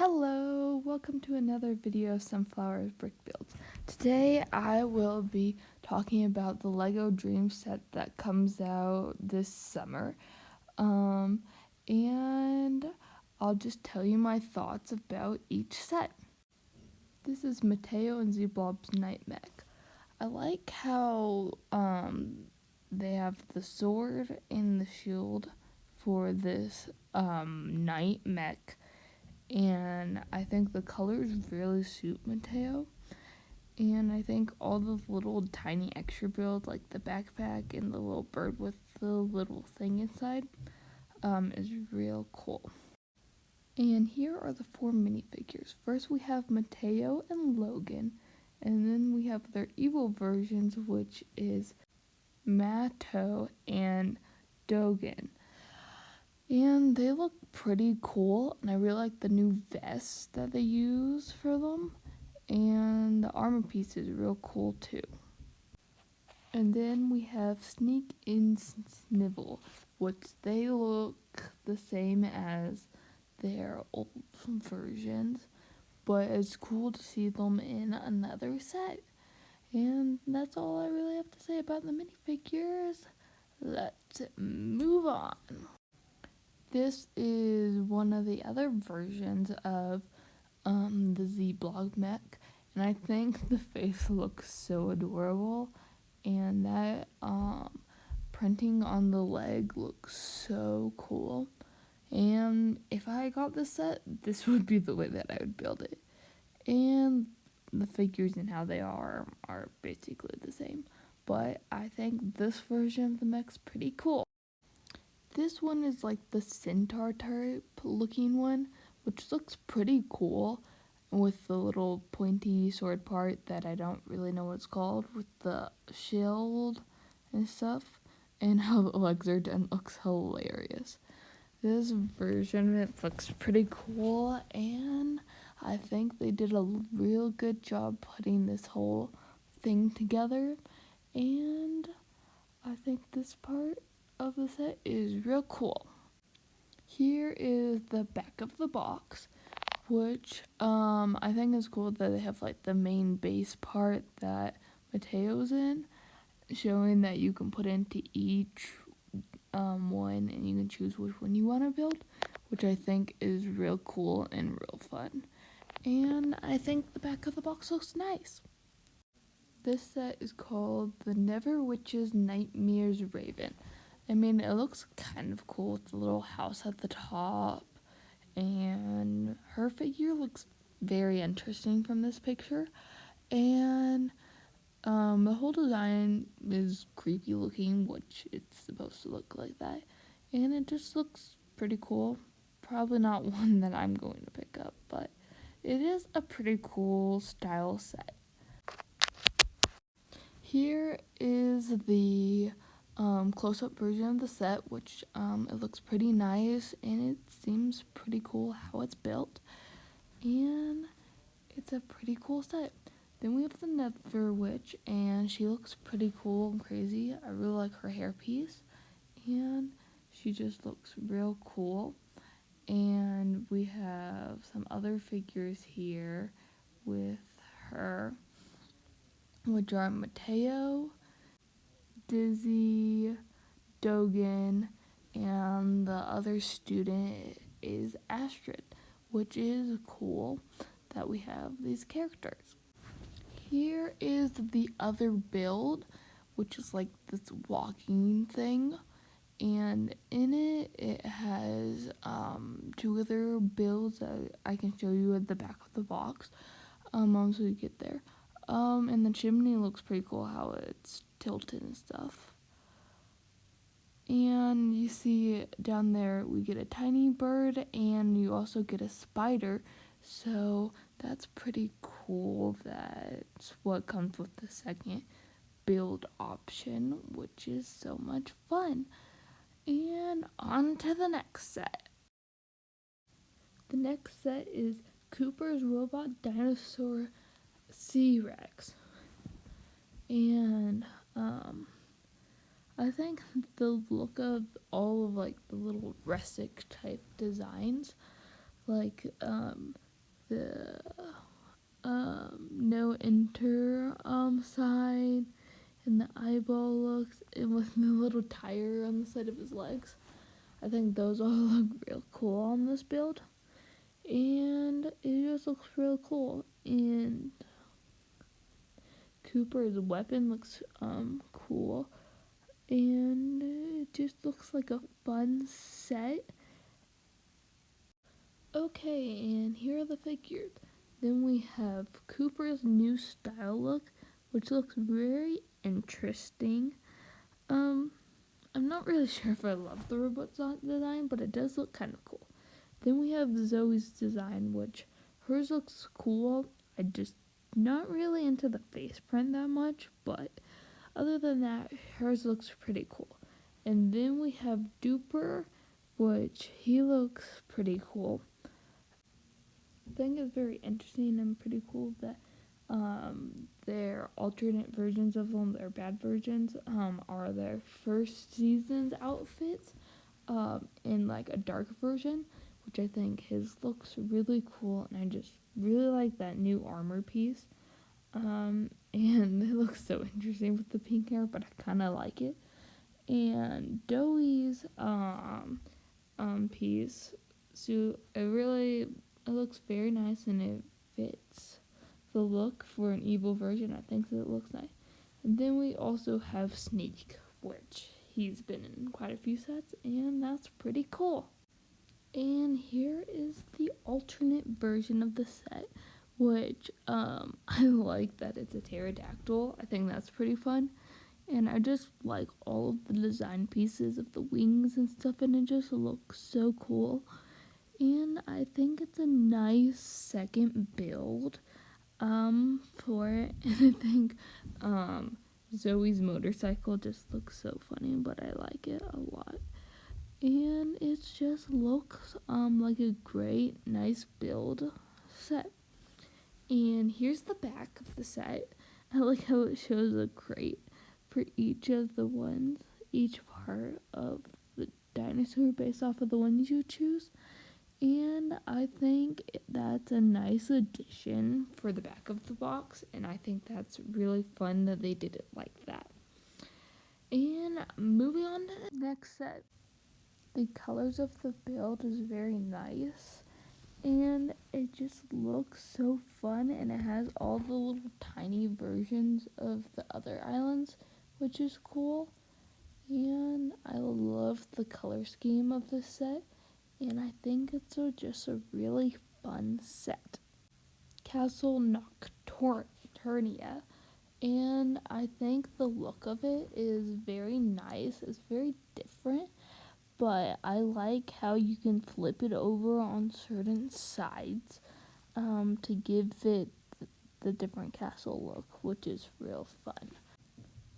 Hello, welcome to another video of Sunflowers Brick Builds. Today I will be talking about the Lego Dream set that comes out this summer. And I'll just tell you my thoughts about each set. This is Mateo and Z-Blob's Night Mech. I like how they have the sword and the shield for this Night Mech. And I think the colors really suit Mateo. And I think all the little tiny extra builds, like the backpack and the little bird with the little thing inside, is real cool. And here are the 4 minifigures. First we have Mateo and Logan, and then we have their evil versions, which is Matto and Dogen. And they look pretty cool, and I really like the new vests that they use for them. And the armor piece is real cool too. And then we have Sneak and Snivel, which they look the same as their old versions, but it's cool to see them in another set. And that's all I really have to say about the minifigures. Let's move on. This is one of the other versions of the Z-Blog mech, and I think the face looks so adorable, and that printing on the leg looks so cool. And if I got this set, this would be the way that I would build it. And the figures and how they are basically the same, but I think this version of the mech's pretty cool. This one is like the centaur type looking one, which looks pretty cool with the little pointy sword part that I don't really know what it's called, with the shield and stuff, and how the legs are done looks hilarious. This version of it looks pretty cool, and I think they did a real good job putting this whole thing together, and I think this part of the set is real cool. Here is the back of the box, which I think is cool that they have like the main base part that Mateo's in, showing that you can put into each one and you can choose which one you want to build, which I think is real cool and real fun. And I think the back of the box looks nice. This set is called the Never Witch's Nightmares Raven. I mean, it looks kind of cool with the little house at the top, and her figure looks very interesting from this picture, and the whole design is creepy looking, which it's supposed to look like that, and it just looks pretty cool. Probably not one that I'm going to pick up, but it is a pretty cool style set. Here is the close-up version of the set, which it looks pretty nice, and it seems pretty cool how it's built, and it's a pretty cool set. Then we have the Nether Witch, and she looks pretty cool and crazy. I really like her hairpiece, and she just looks real cool. And we have some other figures here with her, which are Mateo, Dizzy, Dogen, and the other student is Astrid, which is cool that we have these characters. Here is the other build, which is like this walking thing, and in it has 2 other builds that I can show you at the back of the box once we get there. And the chimney looks pretty cool how it's tilted and stuff. And you see down there we get a tiny bird, and you also get a spider, so that's pretty cool. That's what comes with the second build option, which is so much fun. And on to the next set. The next set is Cooper's Robot Dinosaur C-Rex. And I think the look of all of like the little Resic type designs, like the no enter sign, and the eyeball looks, and with the little tire on the side of his legs. I think those all look real cool on this build, and it just looks real cool. And Cooper's weapon looks cool, and it just looks like a fun set. Okay, and here are the figures. Then we have Cooper's new style look, which looks very interesting. I'm not really sure if I love the robot design, but it does look kind of cool. Then we have Zoe's design, which hers looks cool. I just not really into the face print that much, but other than that, hers looks pretty cool. And then we have Duper, which he looks pretty cool. I think it's very interesting and pretty cool that their alternate versions of them, their bad versions, are their first season's outfits in like a dark version, which I think his looks really cool, and I just really like that new armor piece. And it looks so interesting with the pink hair, but I kind of like it. And Doey's piece, so it looks very nice, and it fits the look for an evil version. I think that it looks nice. And then we also have Sneak, which he's been in quite a few sets, and that's pretty cool. And here is the alternate version of the set, which I like that it's a pterodactyl. I think that's pretty fun. And I just like all of the design pieces of the wings and stuff, and it just looks so cool. And I think it's a nice second build for it. And I think Zoe's motorcycle just looks so funny, but I like it a lot. And it just looks like a great, nice build set. And here's the back of the set. I like how it shows a crate for each of the ones, each part of the dinosaur based off of the ones you choose. And I think that's a nice addition for the back of the box, and I think that's really fun that they did it like that. And moving on to the next set. The colors of the build is very nice, and it just looks so fun, and it has all the little tiny versions of the other islands, which is cool. And I love the color scheme of this set, and I think it's just a really fun set. Castle Nocturnia, and I think the look of it is very nice. It's very different, but I like how you can flip it over on certain sides to give it the different castle look, which is real fun.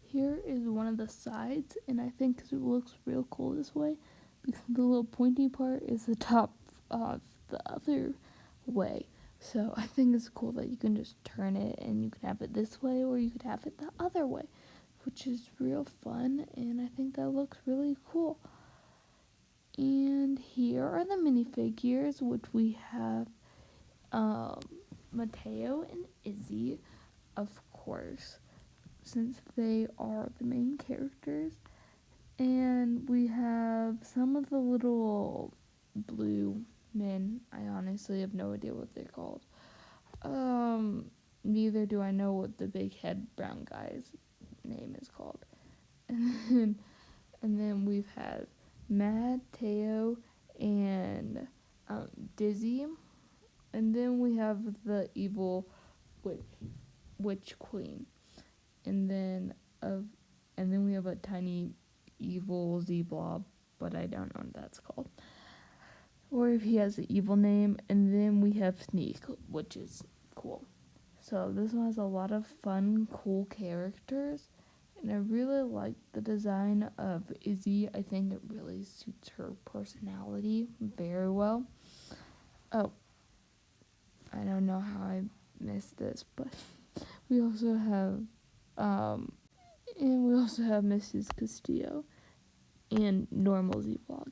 Here is one of the sides, and I think it looks real cool this way, because the little pointy part is the top of the other way. So I think it's cool that you can just turn it, and you can have it this way, or you could have it the other way, which is real fun, and I think that looks really cool. And here are the minifigures, which we have Mateo and Izzy, of course, since they are the main characters. And we have some of the little blue men. I honestly have no idea what they're called. Neither do I know what the big head brown guy's name is called. And then we've had Mateo and Dizzy, and then we have the evil witch queen, and then we have a tiny evil Z-blob, but I don't know what that's called, or if he has an evil name. And then we have Sneak, which is cool. So this one has a lot of fun, cool characters, and I really like the design of Izzy. I think it really suits her personality very well. Oh, I don't know how I missed this, but we also have Mrs. Castillo and normal Z-Vlog.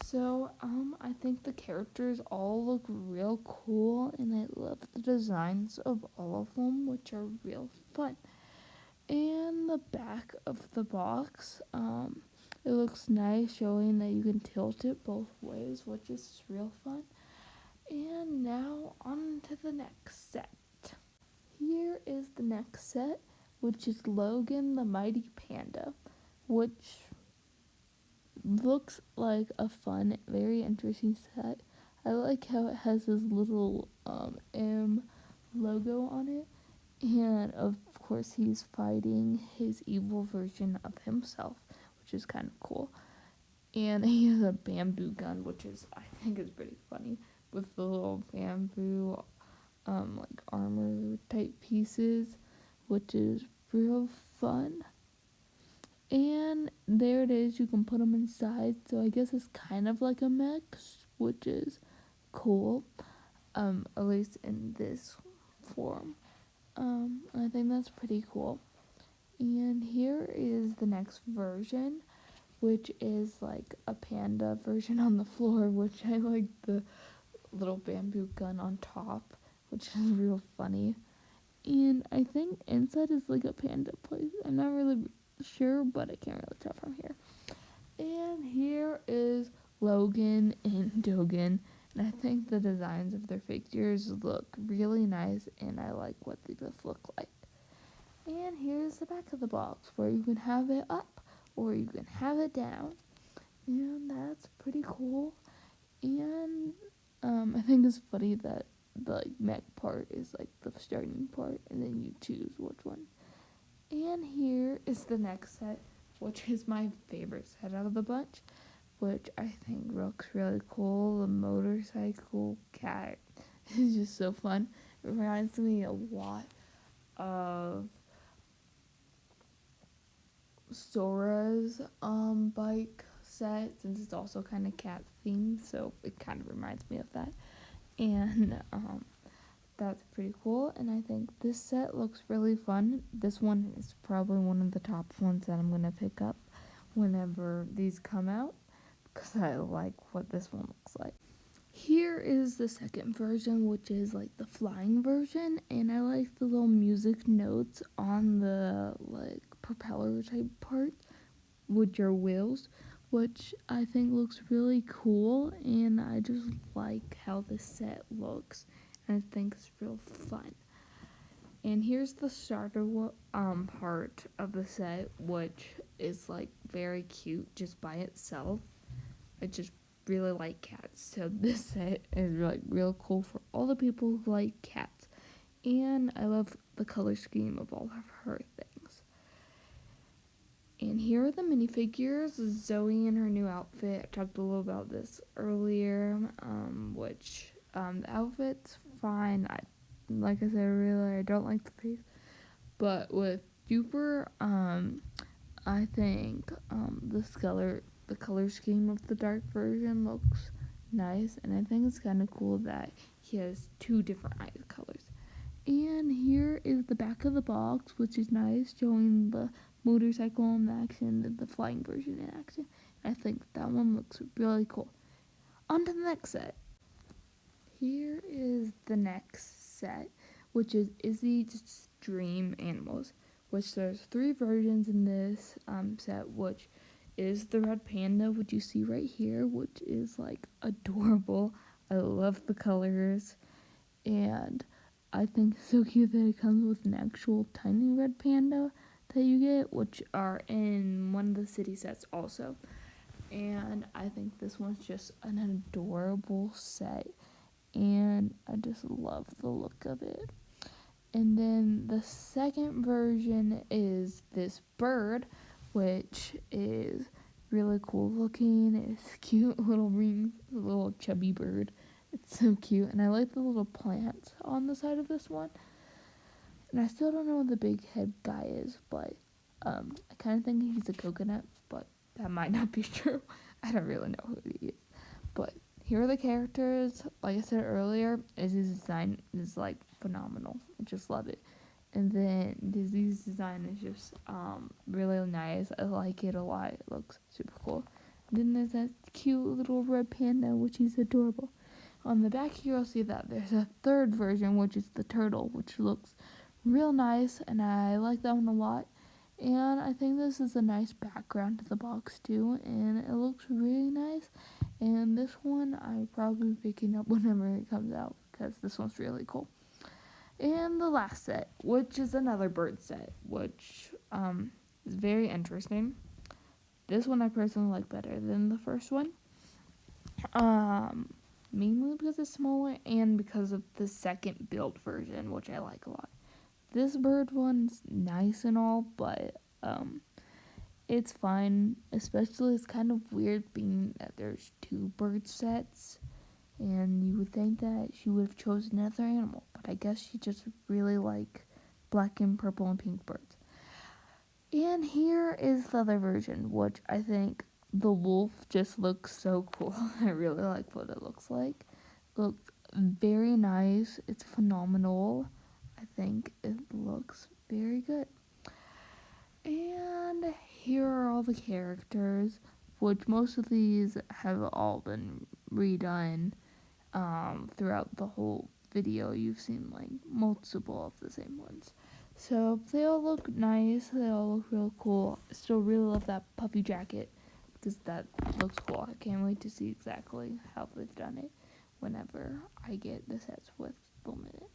So, I think the characters all look real cool, and I love the designs of all of them, which are real fun. And the back of the box, it looks nice, showing that you can tilt it both ways, which is real fun. And now on to the next set. Here is the next set, which is Logan the Mighty Panda, which looks like a fun, very interesting set. I like how it has this little M logo on it, and of course he's fighting his evil version of himself, which is kind of cool. And he has a bamboo gun, which is I think is pretty funny, with the little bamboo like armor type pieces, which is real fun. And there it is, you can put them inside, so I guess it's kind of like a mix, which is cool, at least in this form. I think that's pretty cool. And here is the next version, which is like a panda version on the floor, which I like the little bamboo gun on top, which is real funny. And I think inside is like a panda place. I'm not really sure, but I can't really tell from here. And here is Logan and Dogan. And I think the designs of their figures look really nice, and I like what they both look like. And here's the back of the box, where you can have it up or you can have it down. And that's pretty cool. And I think it's funny that the like, mech part is like the starting part, and then you choose which one. And here is the next set, which is my favorite set out of the bunch, which I think looks really cool. The motorcycle cat is just so fun. It reminds me a lot of Sora's bike set, since it's also kind of cat themed, so it kind of reminds me of that. And that's pretty cool, and I think this set looks really fun. This one is probably one of the top ones that I'm going to pick up whenever these come out, because I like what this one looks like. Here is the second version, which is like the flying version, and I like the little music notes on the like propeller type part, which are wheels, which I think looks really cool, and I just like how this set looks, and I think it's real fun. And here's the starter part of the set, which is like very cute just by itself. I just really like cats, so this set is like real cool for all the people who like cats. And I love the color scheme of all of her things. And here are the minifigures, Zoe in her new outfit. I talked a little about this earlier, which the outfit's fine. Like I said earlier, I don't like the face. But with Duper, I think the color scheme of the dark version looks nice, and I think it's kind of cool that he has two different eye colors. And here is the back of the box, which is nice, showing the motorcycle in action and the flying version in action. I think that one looks really cool. On to the next set. Here is the next set, which is Izzy's Dream Animals, which there's 3 versions in this set, which is the red panda, which you see right here, which is like adorable. I love the colors, and I think it's so cute that it comes with an actual tiny red panda that you get, which are in one of the city sets also. And I think this one's just an adorable set, and I just love the look of it. And then the second version is this bird, which is really cool looking. It's cute little chubby bird. It's so cute, and I like the little plants on the side of this one. And I still don't know what the big head guy is, but I kind of think he's a coconut, but that might not be true. I don't really know who he is. But here are the characters. Like I said earlier, Izzy's design is like phenomenal. I just love it. And then Disney's design is just really nice. I like it a lot. It looks super cool. Then there's that cute little red panda, which is adorable. On the back here, you'll see that there's a third version, which is the turtle, which looks real nice, and I like that one a lot. And I think this is a nice background to the box too, and it looks really nice. And this one I'll probably be picking up whenever it comes out, because this one's really cool. And the last set, which is another bird set, which is very interesting. This one I personally like better than the first one. Mainly because it's smaller and because of the second built version, which I like a lot. This bird one's nice and all, but it's fine. Especially it's kind of weird being that there's two bird sets, and you would think that she would have chosen another animal, but I guess she just really like black and purple and pink birds. And here is the other version, which I think the wolf just looks so cool. I really like what it looks like. It looks very nice. It's phenomenal. I think it looks very good. And here are all the characters, which most of these have all been redone throughout the whole video. You've seen like multiple of the same ones. So they all look nice. They all look real cool. I still really love that puffy jacket because that looks cool. I can't wait to see exactly how they've done it whenever I get the sets with Luminant.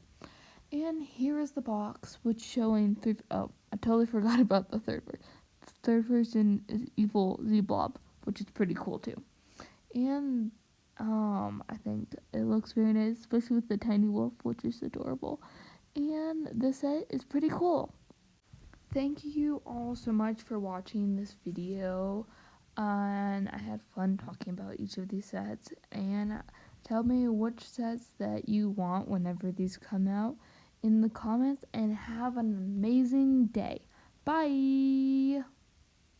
And here is the box, which showing oh, I totally forgot about the third version. The third version is Evil Z-Blob, which is pretty cool too. And I think it looks very nice, especially with the tiny wolf, which is adorable. And the set is pretty cool. Thank you all so much for watching this video. And I had fun talking about each of these sets. And tell me which sets that you want whenever these come out in the comments. And have an amazing day. Bye!